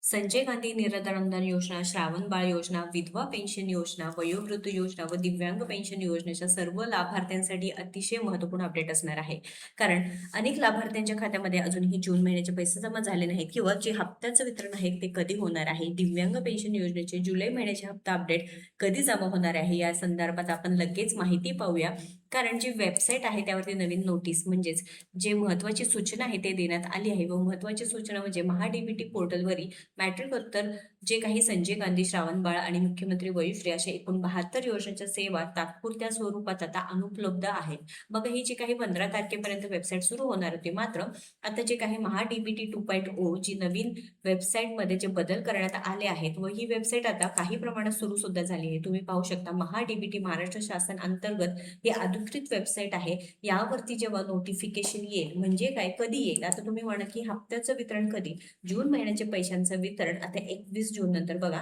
संजय गांधी निराधार अनुदान योजना, श्रावण बाळ योजना, विधवा पेन्शन योजना, वयोवृद्ध योजना व दिव्यांग पेन्शन योजनेच्या सर्व लाभार्थ्यांसाठी अतिशय महत्त्वपूर्ण अपडेट असणार आहे. कारण अनेक लाभार्थ्यांच्या खात्यामध्ये अजूनही जून महिन्याचे पैसे जमा झाले नाहीत किंवा जे हप्त्याचं वितरण आहे ते कधी होणार आहे. दिव्यांग पेन्शन योजनेचे जुलै महिन्याचे हप्ता अपडेट कधी जमा होणार आहे या संदर्भात आपण लगेच माहिती पाहूया. कारण जी वेबसाईट आहे त्यावरती नवीन नोटीस म्हणजेच जे महत्त्वाची सूचना आहे ते देण्यात आली आहे व महत्त्वाची सूचना म्हणजे महा-डी-बी-टी पोर्टलवरील मॅट्रिकोत्तर जे काही संजय गांधी, श्रावण बाळ आणि मुख्यमंत्री वयोश्री अशा एकूण 72 योजनांच्या सेवा तात्पुरत्या स्वरूपात आता अनुपलब्ध आहेत. मग ही जी काही 15 तारखेपर्यंत वेबसाईट सुरू होणार होती. मात्र आता जे काही महा-डी-बी-टी 2.0 जी नवीन वेबसाईटमध्ये जे बदल करण्यात आले आहेत व ही वेबसाईट आता काही प्रमाणात सुरू सुद्धा झाली आहे. तुम्ही पाहू शकता महा-डी-बी-टी महाराष्ट्र शासन अंतर्गत ही अधिकृत वेबसाईट आहे. यावरती जेव्हा नोटिफिकेशन येईल म्हणजे काय, कधी येईल? आता तुम्ही म्हणा की हप्त्याचं वितरण कधी? जून महिन्याच्या पैशांचं वितरण आता 21 जून नंतर बघा.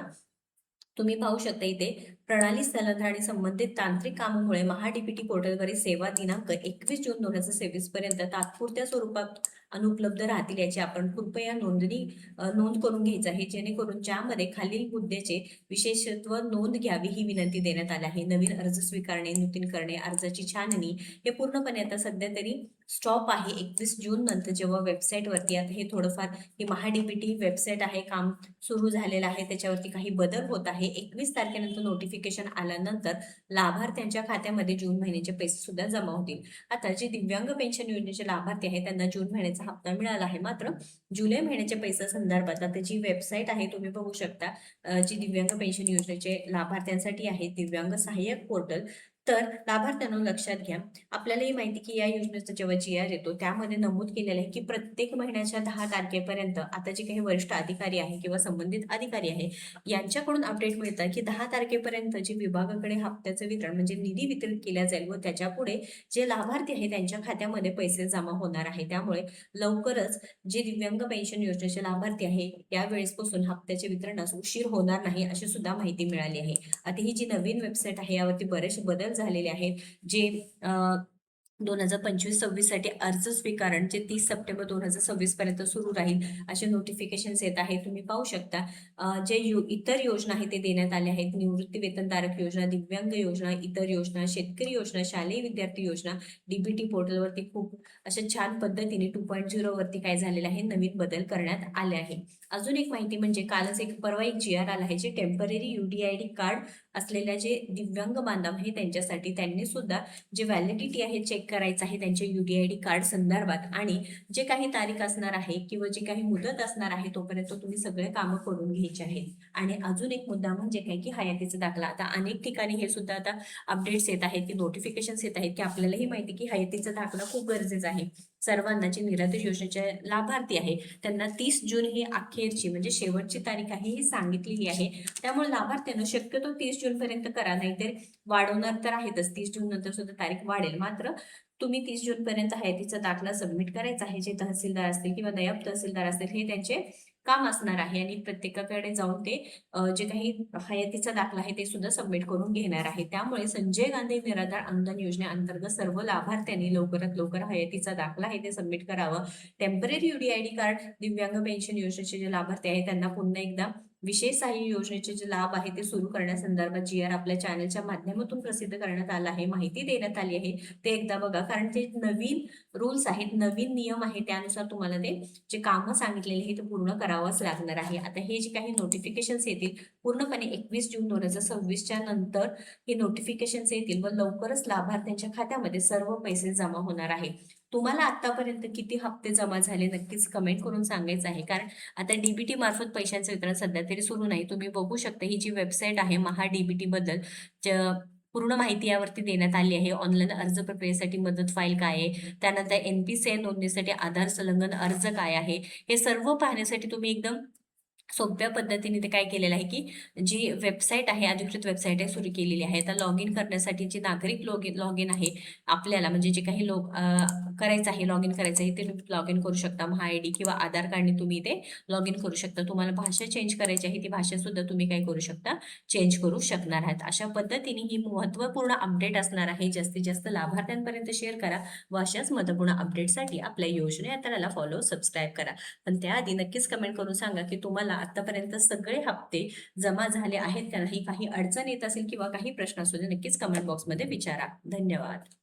तुम्ही पाहू शकता इथे प्रणाली स्थलांतर आणि संबंधित तांत्रिक कामामुळे महा-डी-बी-टी पोर्टलवरील सेवा दिनांक 21 जून 2026 पर्यंत तात्पुरत्या स्वरूपात अनुपलब्ध राहतील याची आपण कृपया नोंद करून घ्यायची आहे, जेणेकरून ज्यामध्ये खालील मुद्द्याचे विशेषत्व नोंद घ्यावी ही विनंती देण्यात आली आहे. नवीन अर्ज स्वीकारणे, नूतन करणे, अर्जाची छाननी हे पूर्णपणे आता सध्या तरी स्टॉप आहे. 21 जून नंतर जेव्हा वेबसाईटवरती आता हे थोडंफार ही महा-डी-बी-टी वेबसाईट आहे, काम सुरू झालेलं आहे, त्याच्यावरती काही बदल होत आहे. 21 तारखेनंतर नोटिफिकेशन आल्यानंतर लाभार्थ्यांच्या खात्यामध्ये जून महिन्याचे पैसे सुद्धा जमा होतील. आता जे दिव्यांग पेन्शन योजनेचे लाभार्थी आहेत त्यांना जून महिन्याचा हप्ता मिळाला आहे. मात्र जुलै महिन्याच्या पैसा संदर्भात आता जी वेबसाईट आहे तुम्ही बघू शकता, जी दिव्यांग पेन्शन योजनेचे लाभार्थ्यांसाठी आहे, दिव्यांग सहाय्यक पोर्टल. तर लाभार्थ्यांनो लक्षात घ्या, आपल्याला ही माहिती की या योजनेचा जेव्हा जी-आर येतो त्यामध्ये नमूद केलेलं आहे की प्रत्येक महिन्याच्या 10 तारखेपर्यंत आता जे काही वरिष्ठ अधिकारी आहे किंवा संबंधित अधिकारी आहे यांच्याकडून अपडेट मिळतं की 10 तारखेपर्यंत जे विभागाकडे हप्त्याचं वितरण म्हणजे निधी वितरित केला जाईल व त्याच्यापुढे जे लाभार्थी आहे त्यांच्या खात्यामध्ये पैसे जमा होणार आहे. त्यामुळे लवकरच जे दिव्यांग पेन्शन योजनेचे लाभार्थी आहे त्यावेळेसपासून हप्त्याचे वितरणास उशीर होणार नाही अशी सुद्धा माहिती मिळाली आहे. आता ही जी नवीन वेबसाईट आहे यावरती बरेचसे बदल झालेले आहेत. जे 2025-26 साठी अर्ज स्वीकारण जे 30 सप्टेंबर 2026 पर्यंत सुरू राहील असे नोटिफिकेशन्स येत आहेत. तुम्ही पाहू शकता जे इतर योजना आहेत ते देण्यात आले आहेत. निवृत्ती वेतनधारक योजना, दिव्यांग योजना, इतर योजना, शेतकरी योजना, शालेय विद्यार्थी योजना, डी-बी-टी पोर्टलवरती खूप अशा छान पद्धतीने 2.0 वरती काय झालेलं आहे, नवीन बदल करण्यात आले आहे. अजून एक माहिती म्हणजे कालच परवा एक जी-आर आला आहे, जे टेम्पररी यू-डी-आय-डी कार्ड असलेल्या जे दिव्यांग बांधव आहे त्यांच्यासाठी त्यांनी सुद्धा जे व्हॅलिडिटी आहे चेक करायचं आहे त्यांच्या यू-डी-आय-डी कार्ड संदर्भात आणि जे काही तारीख असणार आहे किंवा जे काही मुदत असणार आहे तोपर्यंत तुम्ही सगळे कामं करून घ्यायचे आहेत. आणि अजून एक मुद्दा म्हणजे काय की हयातीचा दाखला. आता अनेक ठिकाणी हे सुद्धा आता अपडेट्स येत आहेत की नोटिफिकेशन्स येत आहेत की आपल्यालाही माहिती की हयातीचा दाखला खूप गरजेचा आहे. सर्वांना जे निराधार योजनेचे लाभार्थी आहे त्यांना 30 जून ही अखेरची म्हणजे शेवटची तारीख आहे ही सांगितलेली आहे. त्यामुळे लाभार्थ्यांना शक्यतो 30 जून पर्यंत करा, नाहीतर वाढवणार तर आहेतच. 30 जून नंतर सुद्धा तारीख वाढेल. मात्र तुम्ही 30 जून पर्यंत हयातीचा दाखला सबमिट करायचा आहे. जे तहसीलदार असतील किंवा नायब तहसीलदार असतील हे त्यांचे काम असणार आहे आणि प्रत्येकाकडे जाऊन ते जे काही हयातीचा दाखला आहे ते सुद्धा सबमिट करून घेणार आहे. त्यामुळे संजय गांधी निराधार अनुदान योजनेअंतर्गत सर्व लाभार्थ्यांनी लवकरात लवकर हयातीचा दाखला आहे ते सबमिट करावं. टेम्पररी यू-डी-आय-डी कार्ड दिव्यांग पेन्शन योजनेचे जे लाभार्थी आहेत त्यांना पुन्हा एकदा विशेष सहाय्य योजनेचे जे लाभ आहे ते सुरू करण्यासंदर्भात जी-आर आपल्या चॅनलच्या माध्यमातून प्रसिद्ध करण्यात आला आहे, माहिती देण्यात आली आहे. ते एकदा बघा, कारण ते नवीन रूल्स आहेत, नवीन नियम आहे, त्यानुसार तुम्हाला ते जे कामं सांगितलेली आहे ते पूर्ण करावंच लागणार आहे. आता हे जे काही नोटिफिकेशन्स येतील पूर्णपणे 21 जून 2026च्या नंतर हे नोटिफिकेशन्स येतील व लवकरच लाभार्थ्यांच्या खात्यामध्ये सर्व पैसे जमा होणार आहे. तुम्हाला आतापर्यंत किती हप्ते जमा झाले नक्कीच कमेंट करून सांगायचं आहे. कारण आता डी-बी-टी मार्फत पैशांचं वितरण सध्या तरी सुरू नाही. तुम्ही बघू शकता ही जी वेबसाईट आहे महा-डी-बी-टी बद्दल पूर्ण माहिती यावरती देण्यात आली आहे. ऑनलाईन अर्ज प्रक्रियेसाठी मदत फाईल काय आहे, त्यानंतर एन-पी-सी-आय नोंदणीसाठी आधार संलग्न अर्ज काय आहे, हे सर्व पाहण्यासाठी तुम्ही एकदम सोप्या पद्धतीने ते काय केलेलं आहे की जी वेबसाईट आहे, अधिकृत वेबसाईट आहे सुरू केलेली आहे. आता लॉग इन करण्यासाठी जे नागरिक लॉग इन आहे आपल्याला, म्हणजे जे काही करायचं आहे, लॉग इन करायचं आहे ते तुम्ही लॉग इन करू शकता. महा-आय-डी किंवा आधार कार्डने तुम्ही ते लॉग इन करू शकता. तुम्हाला भाषा चेंज करायची आहे ती भाषा सुद्धा तुम्ही काय करू शकता, चेंज करू शकणार आहात. अशा पद्धतीने ही महत्त्वपूर्ण अपडेट असणार आहे. जास्तीत जास्त लाभार्थ्यांपर्यंत शेअर करा व अशाच महत्त्वपूर्ण अपडेटसाठी आपल्या योजना यात्राला फॉलो सबस्क्राईब करा. पण त्याआधी नक्कीच कमेंट करून सांगा की तुम्हाला आतापर्यंत सगळे हप्ते जमा झाले आहेत का नाही, काही अडचण येत असेल किंवा काही प्रश्न असू दे, नक्कीच कमेंट बॉक्समध्ये विचारा. धन्यवाद.